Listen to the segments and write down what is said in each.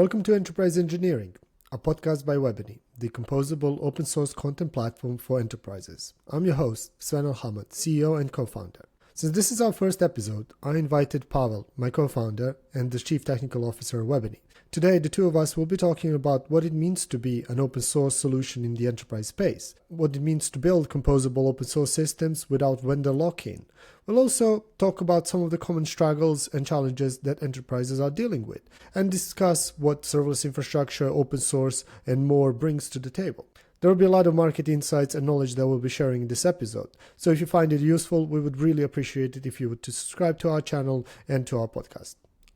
Welcome to Enterprise Engineering, a podcast by Webiny, the composable open source content platform for enterprises. I'm your host, Sven Alhamad, CEO and co-founder. Since this is our first episode, I invited Pavel, my co-founder and the Chief Technical Officer of Webiny. Today, the two of us will be talking about what it means to be an open source solution in the enterprise space, what it means to build composable open source systems without vendor lock-in. We'll also talk about some of the common struggles and challenges that enterprises are dealing with, and discuss what serverless infrastructure, open source, and more brings to the table. There will be a lot of market insights and knowledge that we'll be sharing in this episode. So if you find it useful, we would really appreciate it if you would to subscribe to our channel and to our podcast.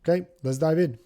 Okay, let's dive in.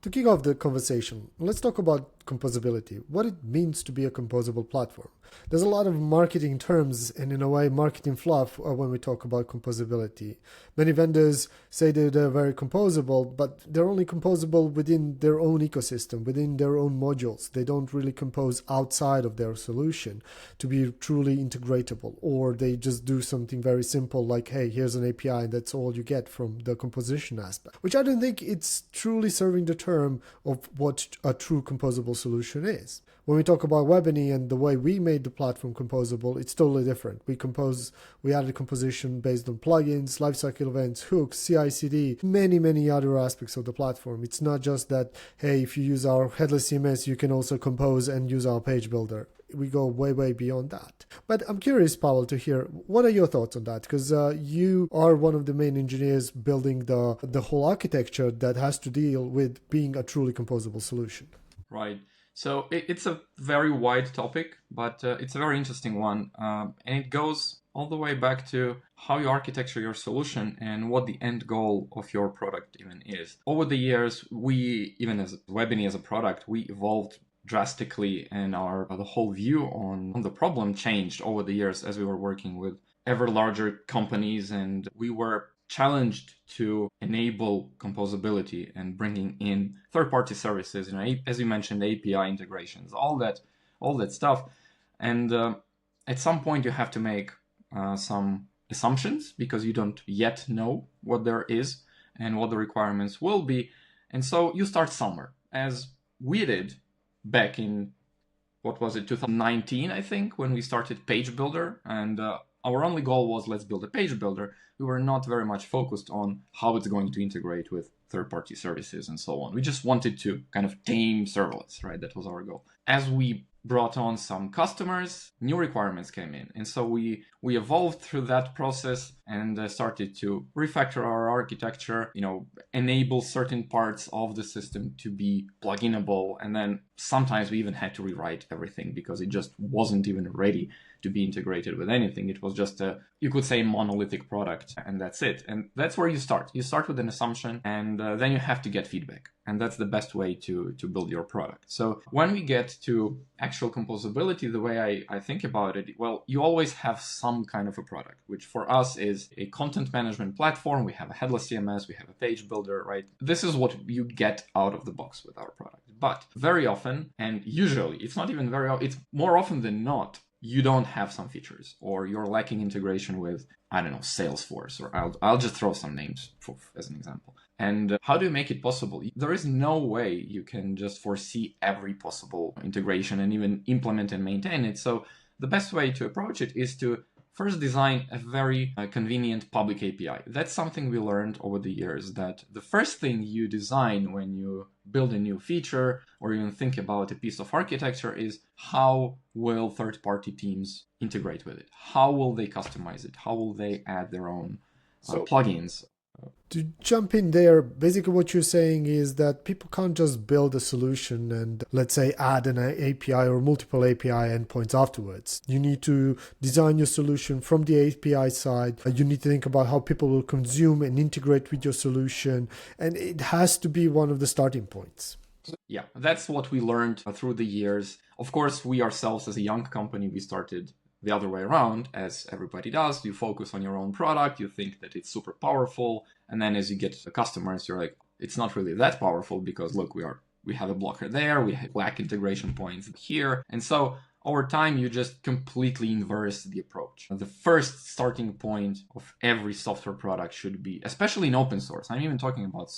To kick off the conversation, let's talk about composability, what it means to be a composable platform. There's a lot of marketing terms and, in a way, marketing fluff when we talk about composability. Many vendors say that they're very composable, but they're only composable within their own ecosystem, within their own modules. They don't really compose outside of their solution to be truly integratable, or they just do something very simple like, hey, here's an API and that's all you get from the composition aspect, which I don't think it's truly serving the term of what a true composable solution is. When we talk about Webiny and the way we made the platform composable, it's totally different. We added composition based on plugins, lifecycle events, hooks, CI/CD, many other aspects of the platform. It's not just that, hey, if you use our headless CMS, you can also compose and use our page builder. We go way beyond that. But I'm curious, Pavel, to hear, what are your thoughts on that? Because you are one of the main engineers building the whole architecture that has to deal with being a truly composable solution. Right. So it's a very wide topic, but it's a very interesting one. And it goes all the way back to how you architecture your solution and what the end goal of your product even is. Over the years, we, even as Webiny as a product, we evolved drastically, and the whole view on the problem changed over the years as we were working with ever larger companies, and we were challenged to enable composability and bringing in third-party services, as you mentioned, API integrations, all that stuff. And at some point you have to make some assumptions because you don't yet know what there is and what the requirements will be. And so you start somewhere, as we did back in, 2019, I think, when we started Page Builder. And our only goal was, let's build a page builder. We were not very much focused on how it's going to integrate with third-party services and so on. We just wanted to kind of tame serverless, right? That was our goal. As we brought on some customers, new requirements came in. And so we evolved through that process and started to refactor our architecture, enable certain parts of the system to be pluginable. And then sometimes we even had to rewrite everything because it just wasn't even ready to be integrated with anything. It was just you could say, monolithic product, and that's it. And that's where you start. You start with an assumption, and then you have to get feedback. And that's the best way to build your product. So when we get to actual composability, the way I think about it, well, you always have some kind of a product, which for us is a content management platform. We have a headless CMS, we have a page builder, right? This is what you get out of the box with our product. But very often, and usually, it's not even it's more often than not, you don't have some features, or you're lacking integration with, Salesforce, or I'll just throw some names as an example. And how do you make it possible? There is no way you can just foresee every possible integration and even implement and maintain it. So the best way to approach it is to first design a very convenient public API. That's something we learned over the years, that the first thing you design when you build a new feature or even think about a piece of architecture is, how will third-party teams integrate with it? How will they customize it? How will they add their own plugins? To jump in there, basically what you're saying is that people can't just build a solution and, let's say, add an API or multiple API endpoints afterwards. You need to design your solution from the API side. You need to think about how people will consume and integrate with your solution. And it has to be one of the starting points. Yeah, that's what we learned through the years. Of course, we ourselves as a young company, we started the other way around, as everybody does. You focus on your own product, you think that it's super powerful, and then as you get to the customers, you're like, it's not really that powerful because look, we have a blocker there, we lack integration points here. And so over time, you just completely inverse the approach. The first starting point of every software product should be, especially in open source, I'm even talking about,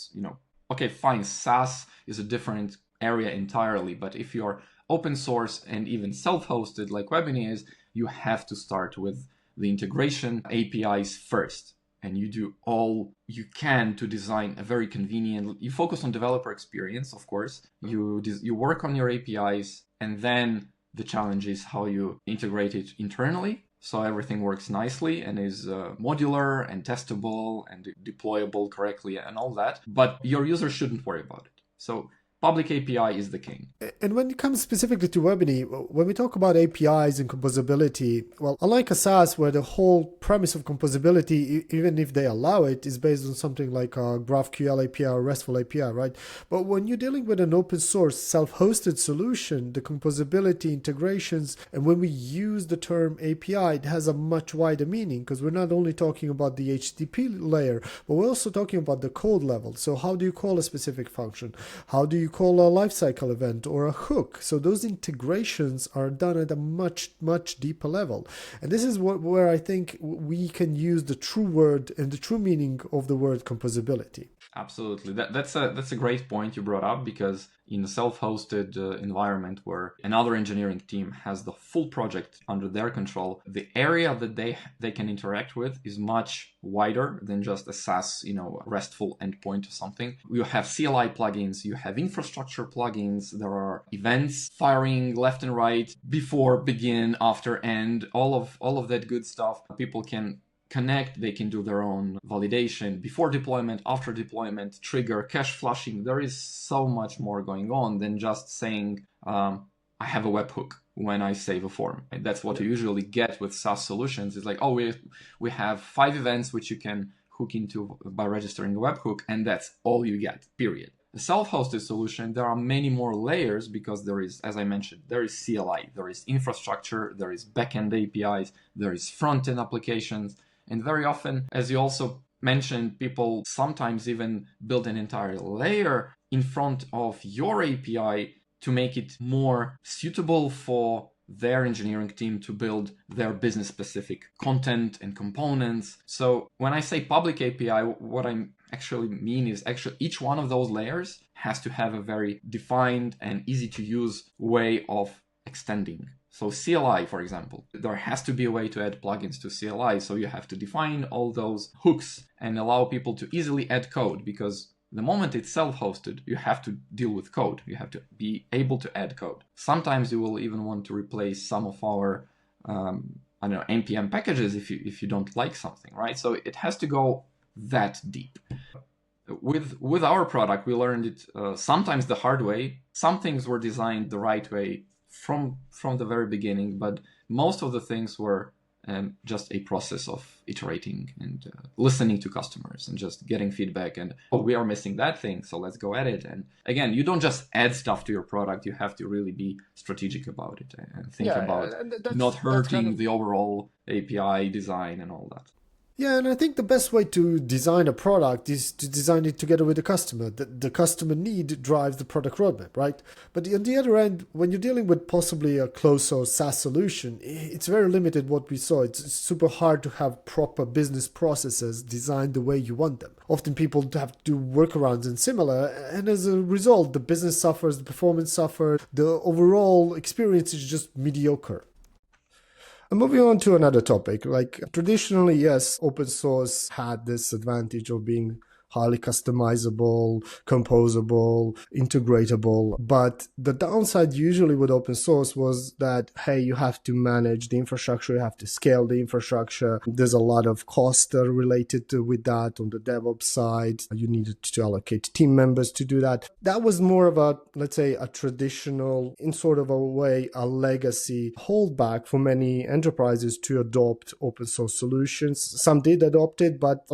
Okay, fine, SaaS is a different area entirely, but if you're open source and even self-hosted like Webiny is, you have to start with the integration APIs first. And you do all you can to design a very convenient. You focus on developer experience, of course. You work on your APIs, and then the challenge is how you integrate it internally, so everything works nicely and is modular and testable and deployable correctly and all that. But your users shouldn't worry about it. So public API is the king. And when it comes specifically to Webiny, when we talk about APIs and composability, well, unlike a SaaS where the whole premise of composability, even if they allow it, is based on something like a GraphQL API or RESTful API, right? But when you're dealing with an open source self-hosted solution, the composability integrations, and when we use the term API, it has a much wider meaning because we're not only talking about the HTTP layer, but we're also talking about the code level. So how do you call a specific function? How do you call a lifecycle event or a hook? So those integrations are done at a much, much deeper level. And this is where I think we can use the true word and the true meaning of the word composability. Absolutely. That's a great point you brought up, because in a self-hosted environment where another engineering team has the full project under their control, the area that they can interact with is much wider than just a SaaS, RESTful endpoint or something. You have CLI plugins, you have infrastructure plugins, there are events firing left and right, before, begin, after, end, all of that good stuff. People can connect, they can do their own validation before deployment, after deployment, trigger, cache flushing. There is so much more going on than just saying, I have a webhook when I save a form. And that's what you usually get with SaaS solutions. It's like, oh, we have 5 events which you can hook into by registering a webhook, and that's all you get, period. A self-hosted solution, there are many more layers, because there is, as I mentioned, there is CLI, there is infrastructure, there is backend APIs, there is front-end applications. And very often, as you also mentioned, people sometimes even build an entire layer in front of your API to make it more suitable for their engineering team to build their business-specific content and components. So when I say public API, what I actually mean is each one of those layers has to have a very defined and easy-to-use way of extending. So CLI, for example, there has to be a way to add plugins to CLI. So you have to define all those hooks and allow people to easily add code, because the moment it's self-hosted, you have to deal with code. You have to be able to add code. Sometimes you will even want to replace some of our, NPM packages if you don't like something, right? So it has to go that deep. With our product, we learned it sometimes the hard way. Some things were designed the right way from the very beginning, but most of the things were just a process of iterating and listening to customers and just getting feedback and, oh, we are missing that thing, so let's go at it. And again, you don't just add stuff to your product, you have to really be strategic about it and think about not hurting the overall API design and all that. Yeah, and I think the best way to design a product is to design it together with the customer. The customer need drives the product roadmap, right? But on the other end, when you're dealing with possibly a closed source SaaS solution, it's very limited what we saw. It's super hard to have proper business processes designed the way you want them. Often people have to do workarounds and similar, and as a result, the business suffers, the performance suffers, the overall experience is just mediocre. Moving on to another topic, like traditionally, yes, open source had this advantage of being highly customizable, composable, integratable. But the downside usually with open source was that, hey, you have to manage the infrastructure, you have to scale the infrastructure. There's a lot of cost related with that on the DevOps side. You needed to allocate team members to do that. That was more of a, let's say, a traditional, in sort of a way, a legacy holdback for many enterprises to adopt open source solutions. Some did adopt it, but a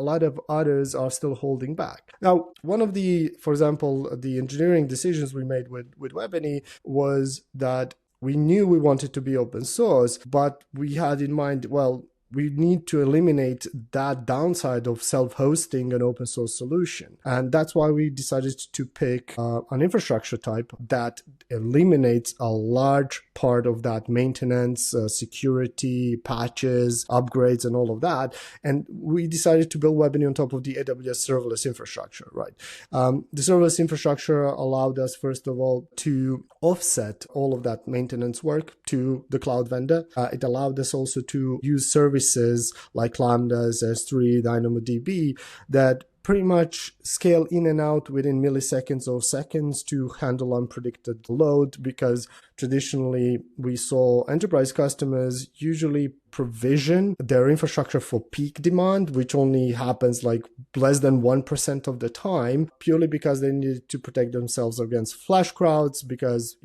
lot of others are still holding back. Now, one of the, for example, the engineering decisions we made with Webiny was that we knew we wanted to be open source, but we had in mind, well, we need to eliminate that downside of self-hosting an open source solution. And that's why we decided to pick an infrastructure type that eliminates a large part of that maintenance, security, patches, upgrades, and all of that. And we decided to build Webiny on top of the AWS serverless infrastructure, right? The serverless infrastructure allowed us, first of all, to offset all of that maintenance work to the cloud vendor. It allowed us also to use services like Lambdas, S3, DynamoDB that pretty much scale in and out within milliseconds or seconds to handle unpredicted load, because traditionally we saw enterprise customers usually provision their infrastructure for peak demand, which only happens like less than 1% of the time, purely because they needed to protect themselves against flash crowds. Because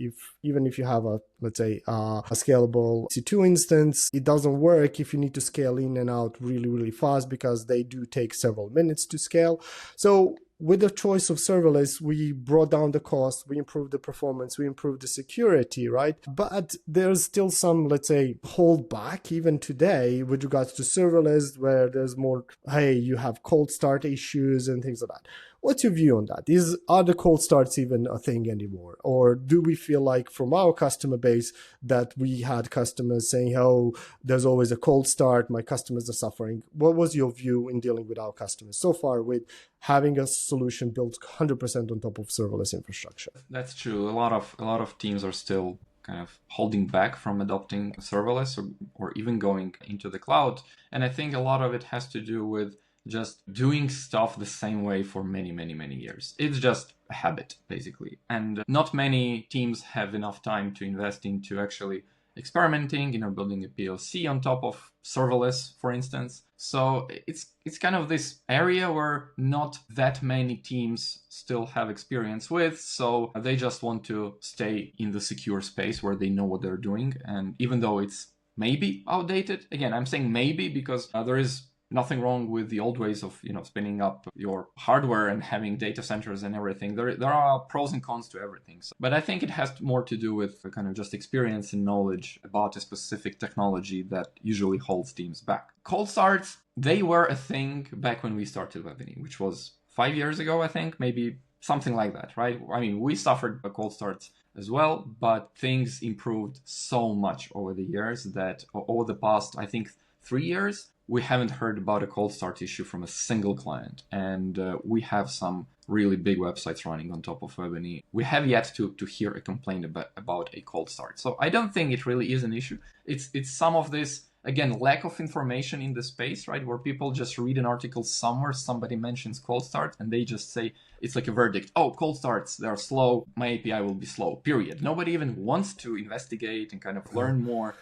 even if you have let's say a scalable EC2 instance, it doesn't work if you need to scale in and out really, really fast, because they do take several minutes to scale. So with the choice of serverless, we brought down the cost, we improved the performance, we improved the security, right? But there's still some, let's say, hold back even today with regards to serverless, where there's more, hey, you have cold start issues and things like that. What's your view on that? Are the cold starts even a thing anymore? Or do we feel like from our customer base that we had customers saying, oh, there's always a cold start, my customers are suffering? What was your view in dealing with our customers so far with having a solution built 100% on top of serverless infrastructure? That's true. A lot of teams are still kind of holding back from adopting serverless or even going into the cloud. And I think a lot of it has to do with just doing stuff the same way for many, many, many years. It's just a habit, basically. And not many teams have enough time to invest into actually experimenting, building a POC on top of serverless, for instance. So it's kind of this area where not that many teams still have experience with. So they just want to stay in the secure space where they know what they're doing. And even though it's maybe outdated, again, I'm saying maybe because there is nothing wrong with the old ways of spinning up your hardware and having data centers and everything. There are pros and cons to everything. But I think it has more to do with kind of just experience and knowledge about a specific technology that usually holds teams back. Cold starts, they were a thing back when we started Webiny, which was 5 years ago, I think, maybe something like that, right? I mean, we suffered a cold starts as well, but things improved so much over the years that over the past, I think, 3 years, we haven't heard about a cold start issue from a single client. And we have some really big websites running on top of Webiny. We have yet to hear a complaint about a cold start. So I don't think it really is an issue. It's some of this, again, lack of information in the space, right? Where people just read an article somewhere, somebody mentions cold start, and they just say, it's like a verdict. Oh, cold starts, they're slow. My API will be slow, period. Nobody even wants to investigate and kind of learn more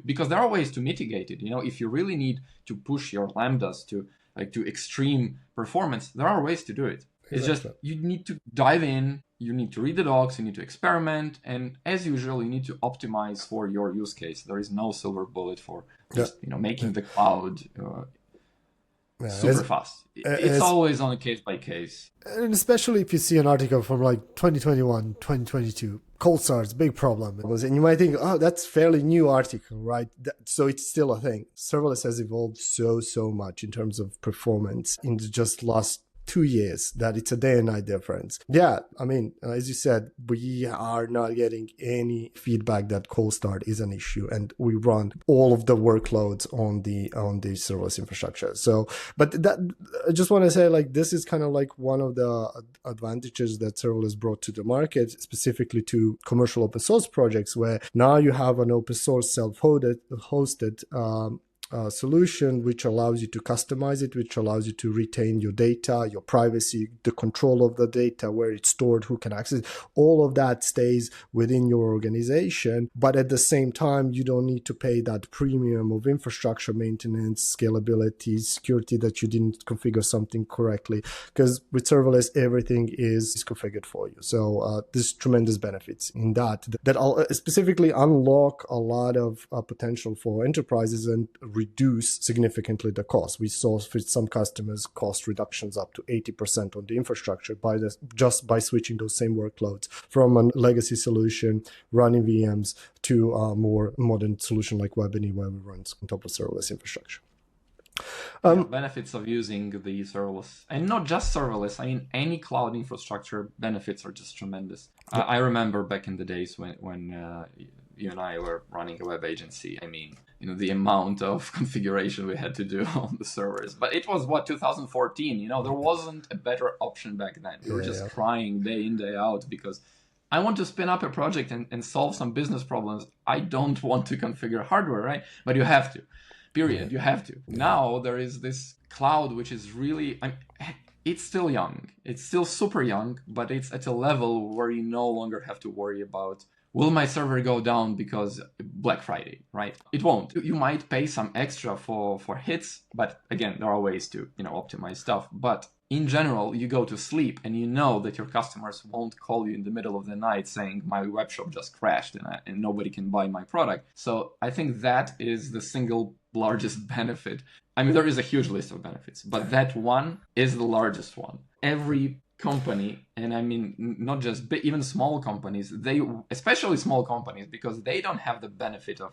because there are ways to mitigate it. If you really need to push your Lambdas to extreme performance, there are ways to do it. It's just, you need to dive in, you need to read the docs, you need to experiment, and as usual, you need to optimize for your use case. There is no silver bullet for just, making the cloud super fast. It's always on a case by case. And especially if you see an article from like 2021, 2022, cold starts, big problem. And you might think, oh, that's fairly new article, right? So it's still a thing. Serverless has evolved so much in terms of performance in the just last 2 years that it's a day and night difference. Yeah, I mean, as you said, we are not getting any feedback that cold start is an issue, and we run all of the workloads on the serverless infrastructure. So, but that I just want to say, like, this is kind of like one of the advantages that serverless brought to the market, specifically to commercial open source projects, where now you have an open source self-hosted solution, which allows you to customize it, which allows you to retain your data, your privacy, the control of the data, where it's stored, who can access it. All of that stays within your organization. But at the same time, you don't need to pay that premium of infrastructure maintenance, scalability, security that you didn't configure something correctly. Because with serverless, everything is configured for you. So there's tremendous benefits in that specifically unlock a lot of potential for enterprises and reduce significantly the cost. We saw with some customers cost reductions up to 80% on the infrastructure just by switching those same workloads from a legacy solution running VMs to a more modern solution like Webiny, where we run on top of serverless infrastructure. Benefits of using the serverless, and not just serverless. I mean, any cloud infrastructure benefits are just tremendous. I remember back in the days when you and I were running a web agency. I mean, the amount of configuration we had to do on the servers. But it was 2014. There wasn't a better option back then. We were just crying day in, day out because I want to spin up a project and solve some business problems. I don't want to configure hardware, right? But you have to. Period. You have to. Now there is this cloud, which is really, it's still young. It's still super young, but it's at a level where you no longer have to worry about, will my server go down because Black Friday, right? It won't. You might pay some extra for hits, but again, there are ways to, optimize stuff. But in general, you go to sleep and you know that your customers won't call you in the middle of the night saying my web shop just crashed and nobody can buy my product. So I think that is the single largest benefit. I mean, there is a huge list of benefits, but that one is the largest one. Every company, and I mean, not just big, even small companies, especially small companies, because they don't have the benefit of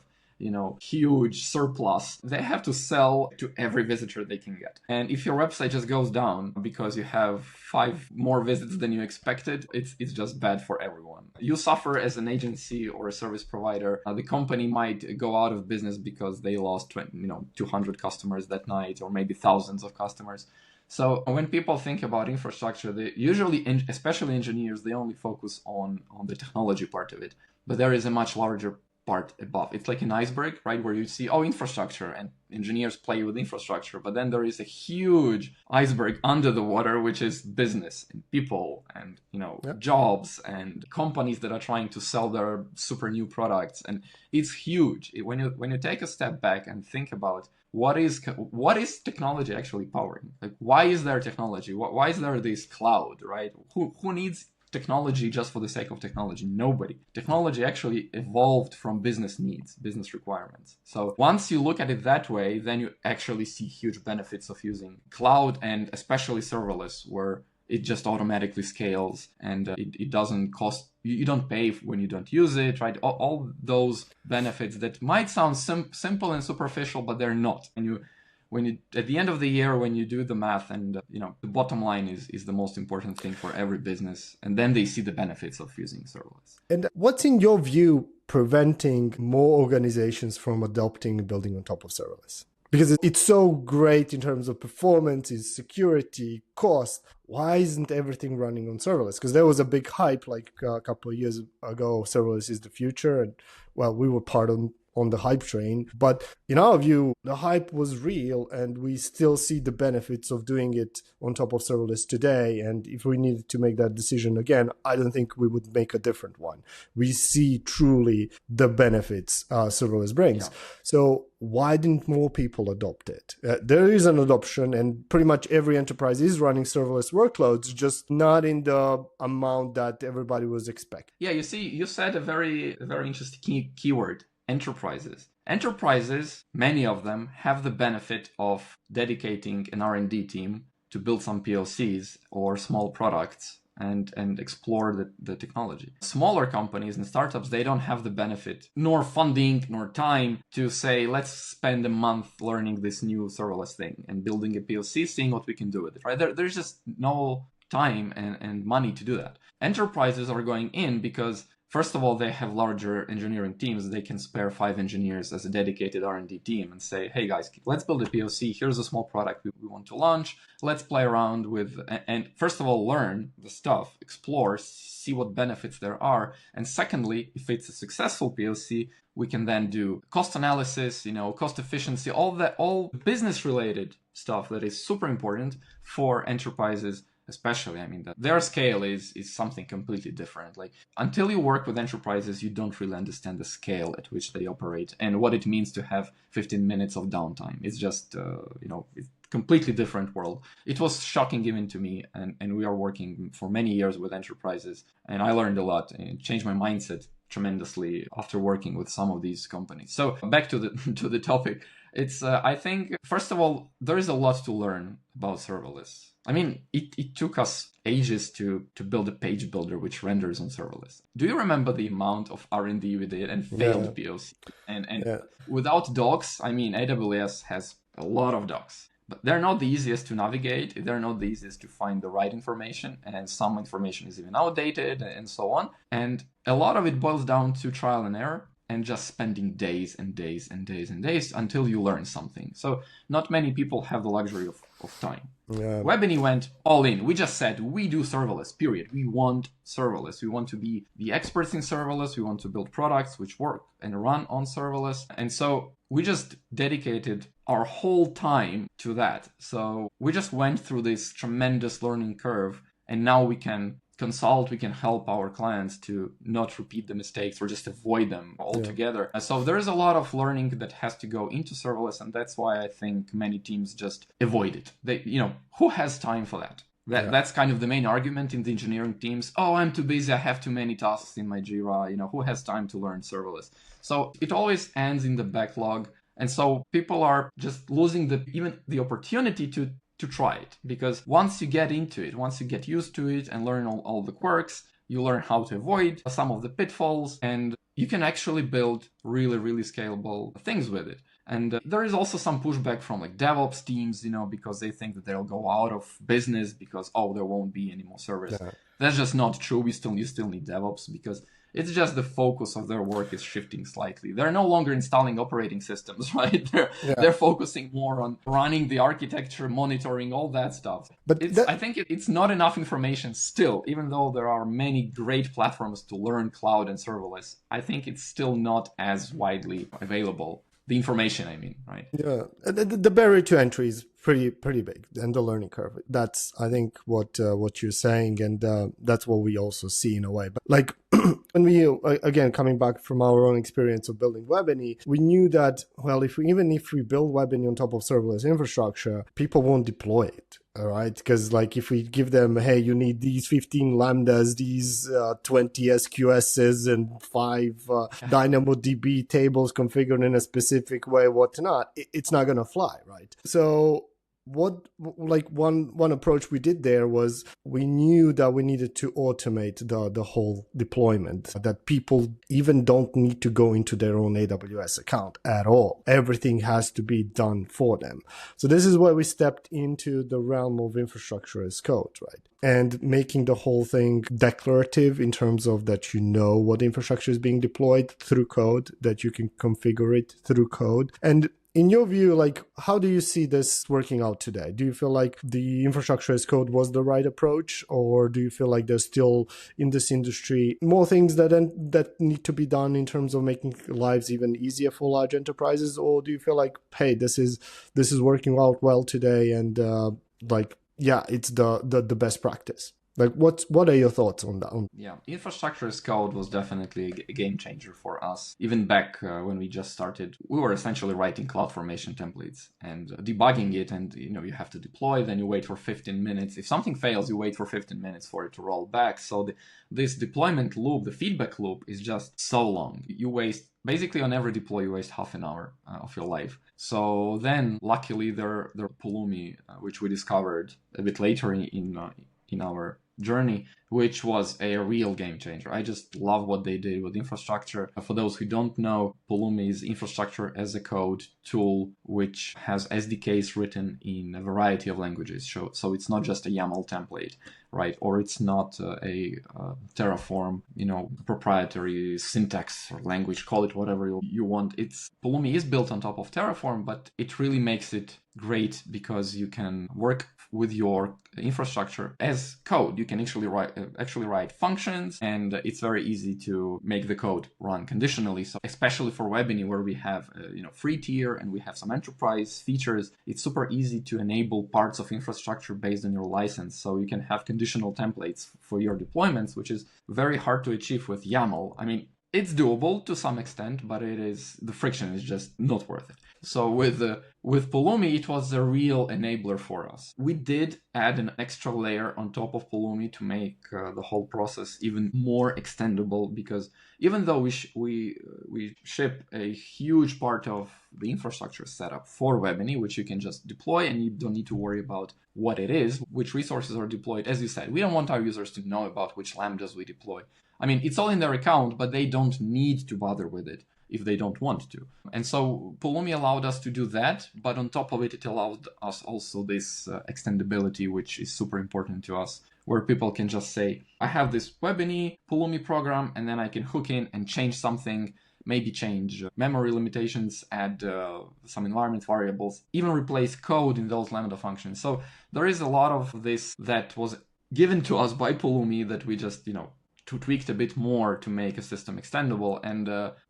huge surplus. They have to sell to every visitor they can get. And if your website just goes down because you have 5 more visits than you expected, it's just bad for everyone. You suffer as an agency or a service provider. The company might go out of business because they lost 200 customers that night, or maybe thousands of customers. So when people think about infrastructure, they usually, especially engineers, they only focus on the technology part of it. But there is a much larger part above. It's like an iceberg, right? Where you see, infrastructure, and engineers play with infrastructure. But then there is a huge iceberg under the water, which is business and people and, jobs and companies that are trying to sell their super new products. And it's huge. When you take a step back and think about what is technology actually powering? Like, why is there technology? Why is there this cloud, right? Who needs technology just for the sake of technology? Nobody. Technology actually evolved from business needs, business requirements. So once you look at it that way, then you actually see huge benefits of using cloud, and especially serverless, where it just automatically scales and it doesn't cost, you don't pay when you don't use it, right? All those benefits that might sound simple and superficial, but they're not. And when you at the end of the year, when you do the math, and the bottom line is the most important thing for every business, and then they see the benefits of using serverless. And what's in your view preventing more organizations from adopting and building on top of serverless? Because it's so great in terms of performance, its security, cost. Why isn't everything running on serverless? Because there was a big hype like a couple of years ago, serverless is the future. And well, we were part on the hype train. But in our view, the hype was real, and we still see the benefits of doing it on top of serverless today. And if we needed to make that decision again, I don't think we would make a different one. We see truly the benefits serverless brings. Yeah. So why didn't more people adopt it? There is an adoption, and pretty much every enterprise is running serverless workloads, just not in the amount that everybody was expecting. Yeah, you see, you said a very interesting keyword. Enterprises, many of them, have the benefit of dedicating an R&D team to build some POCs or small products and explore the technology. Smaller companies and startups, they don't have the benefit, nor funding, nor time to say, let's spend a month learning this new serverless thing and building a POC, seeing what we can do with it, right? There's just no time and money to do that. Enterprises are going in because, first of all, they have larger engineering teams. They can spare 5 engineers as a dedicated R&D team and say, hey guys, let's build a POC. Here's a small product we want to launch. Let's play around with, and first of all, learn the stuff, explore, see what benefits there are. And secondly, if it's a successful POC, we can then do cost analysis, cost efficiency, all business related stuff that is super important for enterprises. Especially, I mean, that their scale is something completely different. Like, until you work with enterprises, you don't really understand the scale at which they operate and what it means to have 15 minutes of downtime. It's just, it's completely different world. It was shocking even to me, and we are working for many years with enterprises, and I learned a lot and changed my mindset tremendously after working with some of these companies. So back to the topic. It's I think first of all there is a lot to learn about serverless. I mean, it took us ages to build a page builder which renders on serverless. Do you remember the amount of R&D we did and Yeah, failed POC? And yeah, without docs, I mean, AWS has a lot of docs, but they're not the easiest to navigate. They're not the easiest to find the right information, and some information is even outdated and so on. And a lot of it boils down to trial and error and just spending days and days and days and days until you learn something. So not many people have the luxury of time. yeah, Webiny went all in. We just said, we do serverless, period. We want serverless. We want to be the experts in serverless. We want to build products which work and run on serverless. And so we just dedicated our whole time to that. So we just went through this tremendous learning curve, and now we can consult, we can help our clients to not repeat the mistakes or just avoid them altogether. Yeah. So there is a lot of learning that has to go into serverless, and that's why I think many teams just avoid it. They, who has time for that? That's kind of the main argument in the engineering teams. Oh, I'm too busy. I have too many tasks in my Jira. Who has time to learn serverless? So it always ends in the backlog. And so people are just losing even the opportunity to try it, because once you get into it, once you get used to it and learn all the quirks, you learn how to avoid some of the pitfalls, and you can actually build really, really scalable things with it. And there is also some pushback from like DevOps teams, because they think that they'll go out of business because, there won't be any more servers. Yeah. That's just not true. You still need DevOps, because it's just the focus of their work is shifting slightly. They're no longer installing operating systems, right? They're focusing more on running the architecture, monitoring, all that stuff. But I think it's not enough information still, even though there are many great platforms to learn cloud and serverless. I think it's still not as widely available. The information, I mean, right? Yeah, the barrier to entry is pretty big, and the learning curve. That's, I think, what you're saying, and that's what we also see in a way. But like when we, again, coming back from our own experience of building Webiny, we knew that, well, even if we build Webiny on top of serverless infrastructure, people won't deploy it. All right, because like if we give them, hey, you need these 15 lambdas, these 20 SQSs, and 5 DynamoDB tables configured in a specific way, whatnot, it's not gonna fly, right? So one approach we did there was we knew that we needed to automate the whole deployment, that people even don't need to go into their own AWS account at all. Everything has to be done for them. So this is where we stepped into the realm of infrastructure as code, right? And making the whole thing declarative in terms of that what infrastructure is being deployed through code, that you can configure it through code. And in your view, like, how do you see this working out today? Do you feel like the infrastructure as code was the right approach, or do you feel like there's still in this industry more things that need to be done in terms of making lives even easier for large enterprises? Or do you feel like, hey, this is working out well today, and it's the best practice? Like, what are your thoughts on that? Yeah, infrastructure as code was definitely a game changer for us. Even back when we just started, we were essentially writing CloudFormation templates and debugging it. And, you have to deploy, then you wait for 15 minutes. If something fails, you wait for 15 minutes for it to roll back. So this deployment loop, the feedback loop, is just so long. You waste, basically on every deploy, you waste half an hour of your life. So then, luckily, there Pulumi, which we discovered a bit later in our journey, which was a real game changer. I just love what they did with infrastructure. For those who don't know, Pulumi is infrastructure as a code tool, which has SDKs written in a variety of languages. So it's not just a YAML template, right? Or it's not a Terraform, proprietary syntax or language, call it whatever you want. Pulumi is built on top of Terraform, but it really makes it great because you can work with your infrastructure as code. You can actually write functions, and it's very easy to make the code run conditionally. So especially for Webiny, where we have free tier and we have some enterprise features, it's super easy to enable parts of infrastructure based on your license. So you can have conditional templates for your deployments, which is very hard to achieve with YAML. I mean, It's doable to some extent, but the friction is just not worth it. So with Pulumi, it was a real enabler for us. We did add an extra layer on top of Pulumi to make the whole process even more extendable, because even though we ship a huge part of the infrastructure setup for Webiny, which you can just deploy and you don't need to worry about what it is, which resources are deployed. As you said, we don't want our users to know about which lambdas we deploy. I mean, it's all in their account, but they don't need to bother with it if they don't want to. And so Pulumi allowed us to do that, but on top of it, it allowed us also this extendability, which is super important to us, where people can just say, I have this Webiny Pulumi program, and then I can hook in and change something, maybe change memory limitations, add some environment variables, even replace code in those Lambda functions. So there is a lot of this that was given to us by Pulumi that we just, tweaked a bit more to make a system extendable. And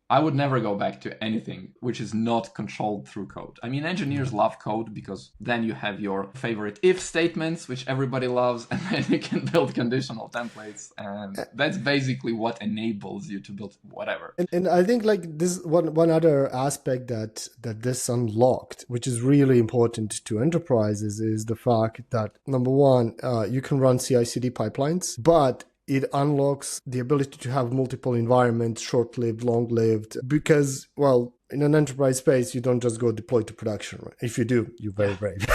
I would never go back to anything which is not controlled through code. I mean, engineers love code because then you have your favorite if statements, which everybody loves, and then you can build conditional templates. And that's basically what enables you to build whatever. And I think like this one other aspect that this unlocked, which is really important to enterprises, is the fact that number one, you can run CI/CD pipelines, but it unlocks the ability to have multiple environments, short-lived, long-lived, because, well, in an enterprise space, you don't just go deploy to production. Right? If you do, you're very brave.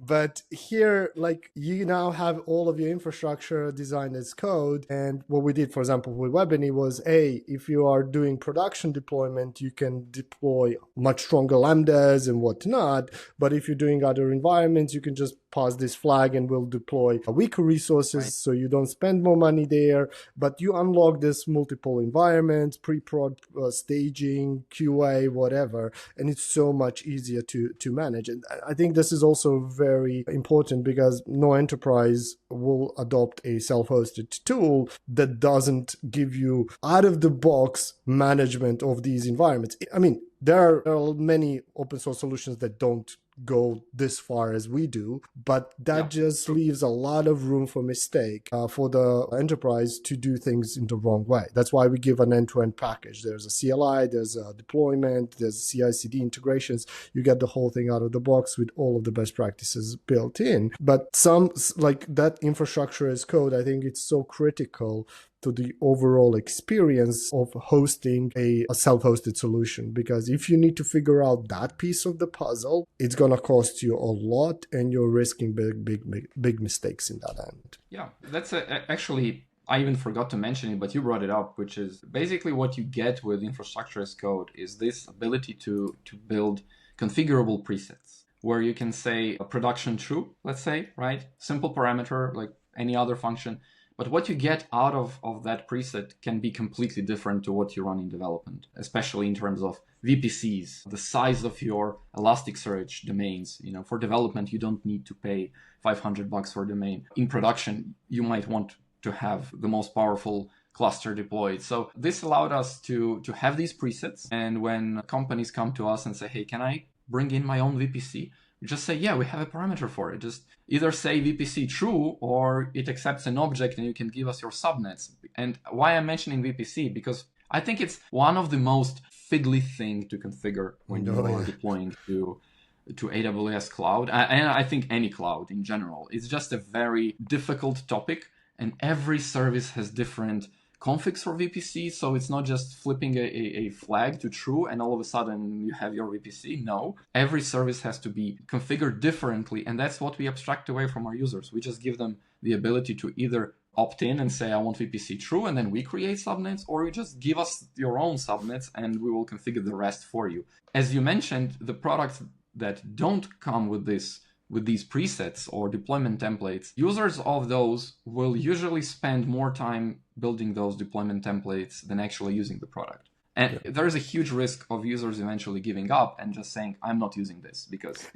But here, like, you now have all of your infrastructure designed as code. And what we did, for example, with Webiny was, if you are doing production deployment, you can deploy much stronger lambdas and whatnot. But if you're doing other environments, you can just pass this flag and we'll deploy weaker resources, right? So you don't spend more money there, but you unlock this multiple environments, pre-prod, staging, QA, whatever, and it's so much easier to manage. And I think this is also very important because no enterprise will adopt a self-hosted tool that doesn't give you out-of-the-box management of these environments. I mean, there are many open source solutions that don't go this far as we do, but that just leaves a lot of room for mistake for the enterprise to do things in the wrong way. That's why we give an end-to-end package. There's a CLI, there's a deployment, there's CI/CD integrations. You get the whole thing out of the box with all of the best practices built in. But some, like that infrastructure as code, I think it's so critical to the overall experience of hosting a self-hosted solution. Because if you need to figure out that piece of the puzzle, it's going to cost you a lot and you're risking big mistakes in that end. Yeah, that's actually, I even forgot to mention it, but you brought it up, which is basically what you get with infrastructure as code is this ability to build configurable presets where you can say a production true, let's say, right? Simple parameter like any other function. But what you get out of that preset can be completely different to what you run in development, especially in terms of VPCs, the size of your Elasticsearch domains. For development, you don't need to pay $500 for a domain. In production, you might want to have the most powerful cluster deployed. So this allowed us to have these presets. And when companies come to us and say, hey, can I bring in my own VPC? Just say, yeah, we have a parameter for it. Just either say VPC true or it accepts an object and you can give us your subnets. And why I'm mentioning VPC, because I think it's one of the most fiddly thing to configure when you are deploying to AWS cloud. And I think any cloud in general. It's just a very difficult topic and every service has different configs for VPC, so it's not just flipping a flag to true and all of a sudden you have your VPC. No, every service has to be configured differently, and that's what we abstract away from our users. We just give them the ability to either opt in and say, I want VPC true, and then we create subnets, or you just give us your own subnets and we will configure the rest for you. As you mentioned, the products that don't come with these presets or deployment templates, users of those will usually spend more time building those deployment templates than actually using the product. And there is a huge risk of users eventually giving up and just saying, I'm not using this because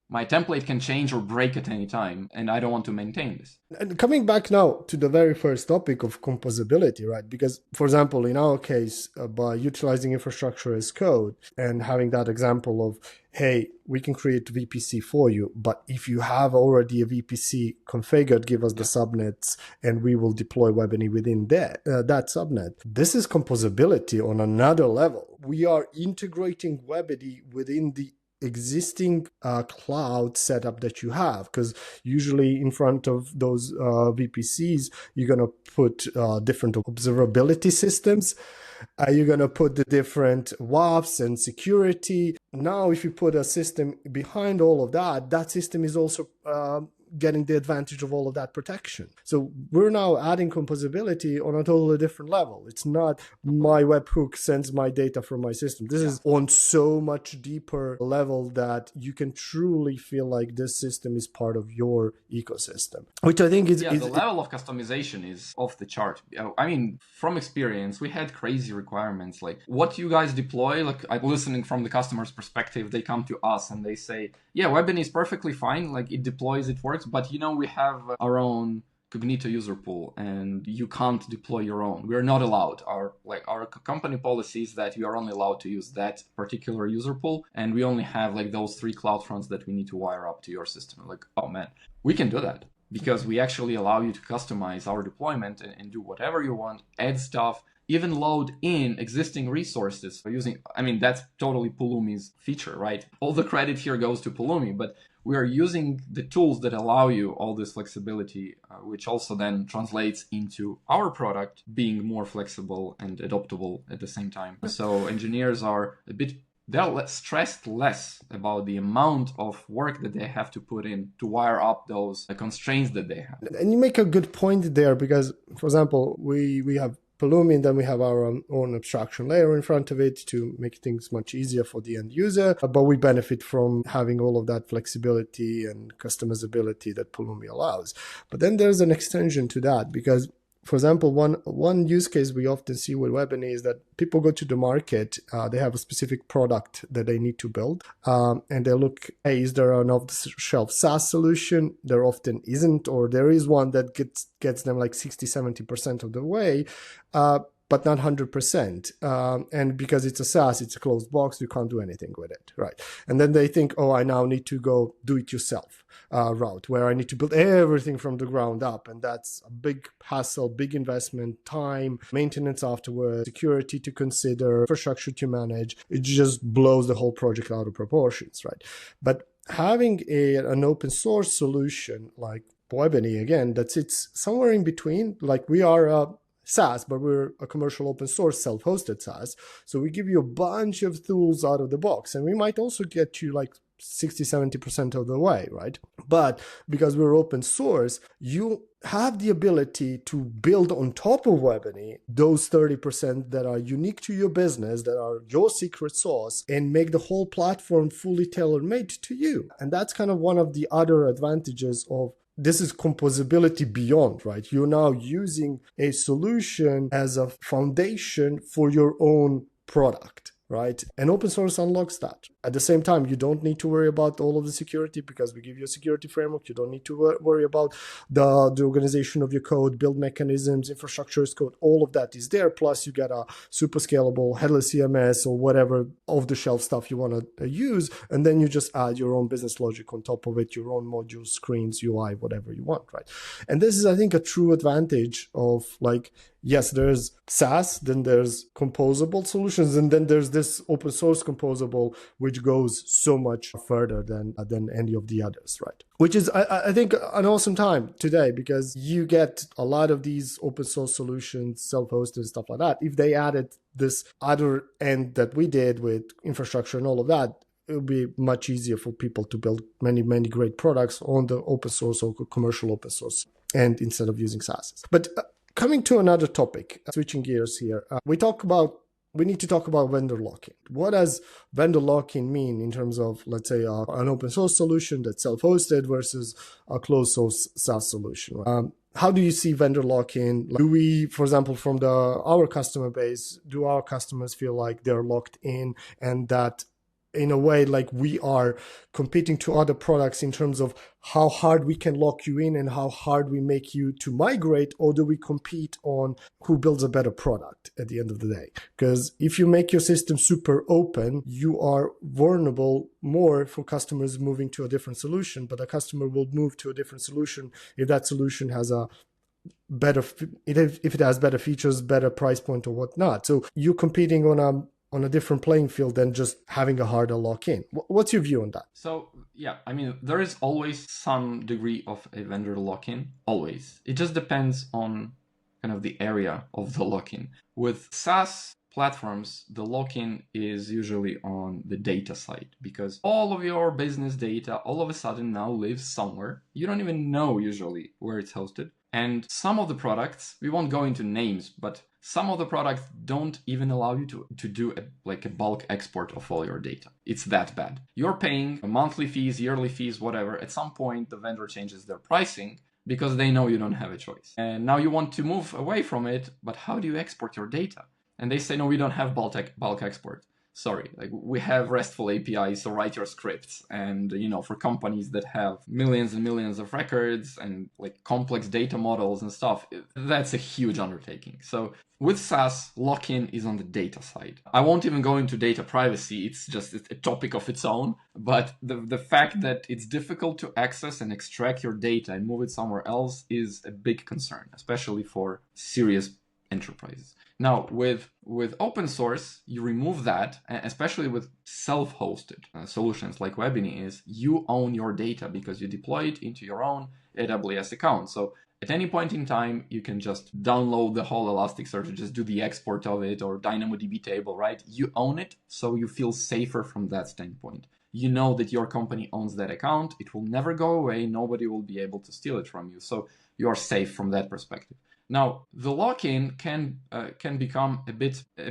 my template can change or break at any time and I don't want to maintain this. And coming back now to the very first topic of composability, right? Because, for example, in our case, by utilizing infrastructure as code and having that example of, hey, we can create VPC for you, but if you have already a VPC configured, give us the subnets and we will deploy Webany within that subnet. This is composability on another level. We are integrating Webany within the existing cloud setup that you have, because usually in front of those VPCs you're going to put different observability systems, you're going to put the different WAFs and security. Now if you put a system behind all of that, that system is also getting the advantage of all of that protection. So we're now adding composability on a totally different level. It's not my webhook sends my data from my system. This is on so much deeper level that you can truly feel like this system is part of your ecosystem, which I think is... the level of customization is off the chart. I mean, from experience, we had crazy requirements. Like what you guys deploy, like I'm listening from the customer's perspective, they come to us and they say, yeah, Webany is perfectly fine. Like it deploys, it works. But we have our own Cognito user pool and you can't deploy your own. We're not allowed. Our company policy is that you are only allowed to use that particular user pool, and we only have like those 3 cloud fronts that we need to wire up to your system. Like, oh man, we can do that because we actually allow you to customize our deployment and do whatever you want, add stuff, even load in existing resources that's totally Pulumi's feature, right? All the credit here goes to Pulumi, but we are using the tools that allow you all this flexibility, which also then translates into our product being more flexible and adoptable at the same time. So engineers are they're stressed less about the amount of work that they have to put in to wire up those constraints that they have. And you make a good point there because, for example, we have Pulumi, and then we have our own abstraction layer in front of it to make things much easier for the end user. But we benefit from having all of that flexibility and customizability that Pulumi allows. But then there's an extension to that because, for example, one use case we often see with Webany is that people go to the market, they have a specific product that they need to build, and they look, hey, is there an off-the-shelf SaaS solution? There often isn't, or there is one that gets them like 60-70% of the way, but not 100%. And because it's a SaaS, it's a closed box, you can't do anything with it, right? And then they think, oh, I now need to go do it yourself route where I need to build everything from the ground up. And that's a big hassle, big investment, time, maintenance afterwards, security to consider, infrastructure to manage. It just blows the whole project out of proportions, right? But having an open source solution like Webany, again, that sits somewhere in between, like we are SaaS, but we're a commercial open source self-hosted SaaS. So we give you a bunch of tools out of the box, and we might also get you like 60-70% of the way, right? But because we're open source, you have the ability to build on top of Webany those 30% that are unique to your business, that are your secret sauce, and make the whole platform fully tailor-made to you. And that's kind of one of the other advantages of this is composability beyond, right? You're now using a solution as a foundation for your own product, right? And open source unlocks that. At the same time, you don't need to worry about all of the security because we give you a security framework. You don't need to worry about the organization of your code, build mechanisms, infrastructure as code. All of that is there. Plus, you get a super scalable headless CMS or whatever off-the-shelf stuff you want to use. And then you just add your own business logic on top of it, your own modules, screens, UI, whatever you want, right? And this is, I think, a true advantage of like, yes, there's SaaS, then there's composable solutions, and then there's this open source composable, which goes so much further than any of the others, right? Which is, I think, an awesome time today because you get a lot of these open source solutions, self-hosted, stuff like that. If they added this other end that we did with infrastructure and all of that, it would be much easier for people to build many, many great products on the open source or commercial open source and instead of using SaaS. But coming to another topic, switching gears here, we need to talk about vendor lock-in. What does vendor lock-in mean in terms of, let's say, an open source solution that's self-hosted versus a closed source SaaS solution? How do you see vendor lock-in? Do we, for example, from our customer base, do our customers feel like they're locked in and that in a way like we are competing to other products in terms of how hard we can lock you in and how hard we make you to migrate, or do we compete on who builds a better product at the end of the day? Because if you make your system super open, you are vulnerable more for customers moving to a different solution, but a customer will move to a different solution if that solution has a better, if it has better features, better price point or whatnot. So you're competing on a different playing field than just having a harder lock-in. What's your view on that? So, yeah, I mean, there is always some degree of a vendor lock-in, always. It just depends on kind of the area of the lock-in. With SaaS platforms, the lock-in is usually on the data side, because all of your business data all of a sudden now lives somewhere. You don't even know usually where it's hosted. And some of the products, we won't go into names, but some of the products don't even allow you to do a bulk export of all your data. It's that bad. You're paying monthly fees, yearly fees, whatever. At some point, the vendor changes their pricing because they know you don't have a choice. And now you want to move away from it, but how do you export your data? And they say, no, we don't have bulk export. Sorry, like we have RESTful APIs, so write your scripts. And, for companies that have millions and millions of records and like complex data models and stuff, that's a huge undertaking. So with SaaS, lock-in is on the data side. I won't even go into data privacy. It's just a topic of its own. But the fact that it's difficult to access and extract your data and move it somewhere else is a big concern, especially for serious enterprises. Now, with open source, you remove that, especially with self-hosted solutions like Webiny is, you own your data because you deploy it into your own AWS account. So at any point in time, you can just download the whole Elasticsearch and just do the export of it, or DynamoDB table, right? You own it, so you feel safer from that standpoint. You know that your company owns that account. It will never go away. Nobody will be able to steal it from you. So you are safe from that perspective. Now, the lock-in can become a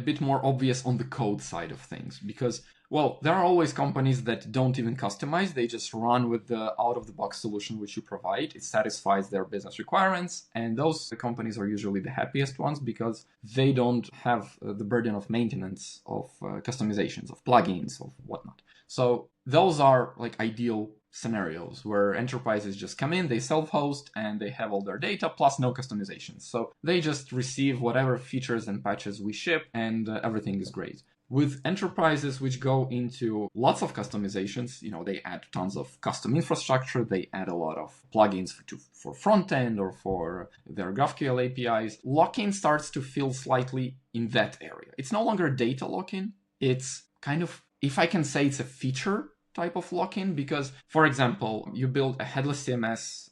bit more obvious on the code side of things, because, well, there are always companies that don't even customize. They just run with the out-of-the-box solution which you provide. It satisfies their business requirements, and those companies are usually the happiest ones because they don't have the burden of maintenance, of customizations, of plugins, of whatnot. So those are like ideal scenarios where enterprises just come in, they self-host, and they have all their data plus no customizations. So they just receive whatever features and patches we ship, and everything is great. With enterprises which go into lots of customizations, they add tons of custom infrastructure, they add a lot of plugins for front end or for their GraphQL APIs. Lock-in starts to feel slightly in that area. It's no longer data lock-in. It's kind of, if I can say, it's a feature type of lock-in, because, for example, you build a headless CMS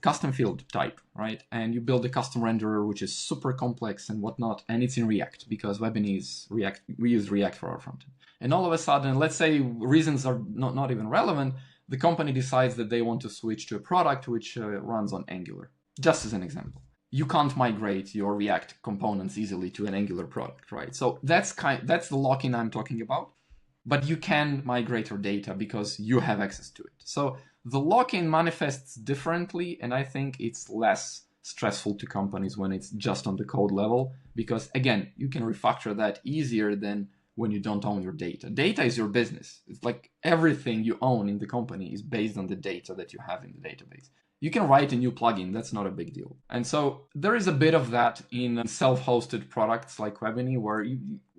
custom field type, right? And you build a custom renderer, which is super complex and whatnot, and it's in React, because Webiny is React. We use React for our front end. And all of a sudden, let's say reasons are not even relevant, the company decides that they want to switch to a product which runs on Angular, just as an example. You can't migrate your React components easily to an Angular product, right? So that's the lock-in I'm talking about. But you can migrate your data because you have access to it. So the lock-in manifests differently, and I think it's less stressful to companies when it's just on the code level, because, again, you can refactor that easier than when you don't own your data. Data is your business. It's like everything you own in the company is based on the data that you have in the database. You can write a new plugin, that's not a big deal. And so there is a bit of that in self-hosted products like Webiny, where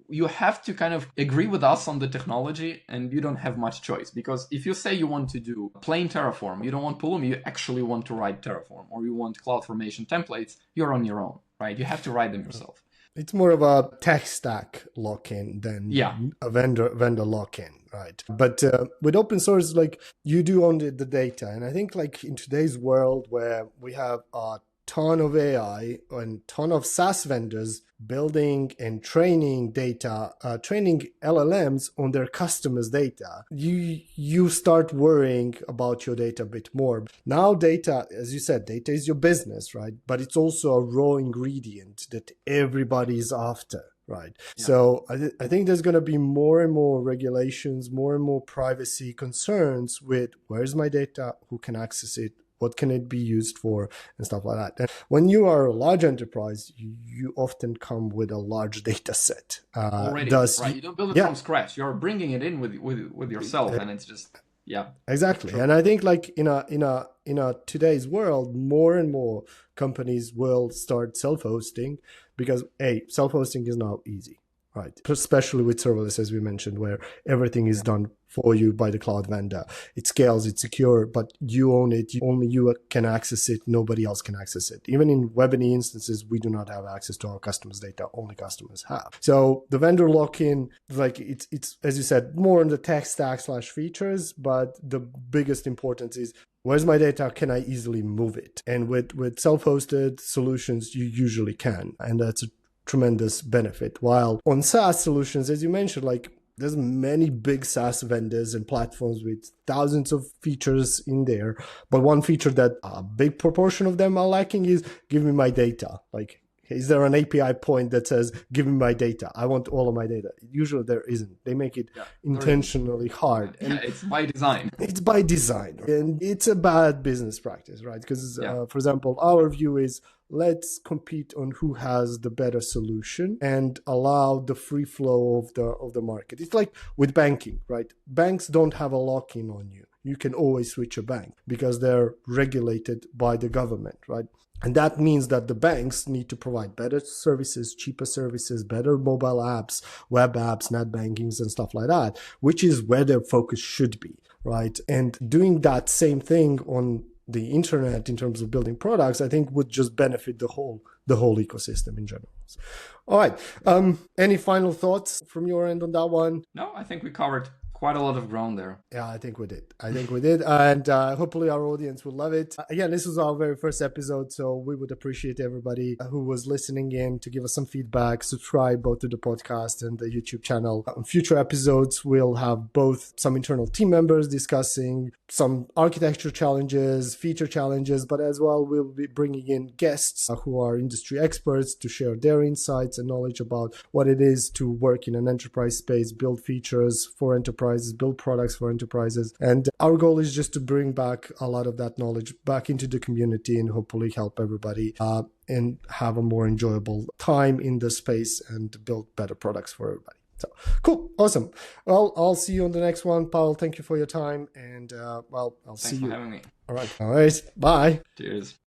you have to kind of agree with us on the technology, and you don't have much choice. Because if you say you want to do plain Terraform, you don't want Pulumi, you actually want to write Terraform, or you want CloudFormation templates, you're on your own, right? You have to write them yourself. It's more of a tech stack lock-in than a vendor lock-in, right? But with open source, like, you do own the data. And I think, like, in today's world where we have a ton of AI and ton of SaaS vendors building and training data, training LLMs on their customers' data, you start worrying about your data a bit more. Now data, as you said, data is your business, right? But it's also a raw ingredient that everybody is after. Right. Yeah. So I think there's going to be more and more regulations, more and more privacy concerns with where's my data, who can access it, what can it be used for, and stuff like that. And when you are a large enterprise, you often come with a large data set. Already, right? You don't build it from scratch. You're bringing it in with yourself, and it's just exactly. True. And I think like in a today's world, more and more companies will start self-hosting because self-hosting is now easy. Right, especially with serverless, as we mentioned, where everything is done for you by the cloud vendor. It scales, it's secure, but you own it. Only you can access it. Nobody else can access it. Even in Webiny instances, we do not have access to our customers' data. Only customers have. So the vendor lock-in, like it's as you said, more on the tech stack / features, but the biggest importance is, where's my data? Can I easily move it? And with self-hosted solutions, you usually can. And that's a tremendous benefit. While on SaaS solutions, as you mentioned, like there's many big SaaS vendors and platforms with thousands of features in there. But one feature that a big proportion of them are lacking is give me my data. Like, is there an API point that says, give me my data? I want all of my data. Usually there isn't. They make it intentionally hard. And it's by design. It's by design. And it's a bad business practice, right? Because, for example, our view is, let's compete on who has the better solution and allow the free flow of the market. It's like with banking, right? Banks don't have a lock-in on you. You can always switch a bank because they're regulated by the government, right? And that means that the banks need to provide better services, cheaper services, better mobile apps, web apps, net bankings, and stuff like that, which is where their focus should be, right? And doing that same thing on the internet in terms of building products, I think would just benefit the whole ecosystem in general. All right. Any final thoughts from your end on that one? No, I think we covered quite a lot of ground there. Yeah, I think we did. And hopefully our audience will love it. Again, this was our very first episode, so we would appreciate everybody who was listening in to give us some feedback, subscribe both to the podcast and the YouTube channel. On future episodes, we'll have both some internal team members discussing some architecture challenges, feature challenges, but as well, we'll be bringing in guests who are industry experts to share their insights and knowledge about what it is to work in an enterprise space, build features for enterprises, build products for enterprises. And our goal is just to bring back a lot of that knowledge back into the community and hopefully help everybody and have a more enjoyable time in the space and build better products for everybody. So cool. Awesome. Well, I'll see you on the next one. Pavel, thank you for your time. And I'll see you. Thanks for having me. All right. Bye. Cheers.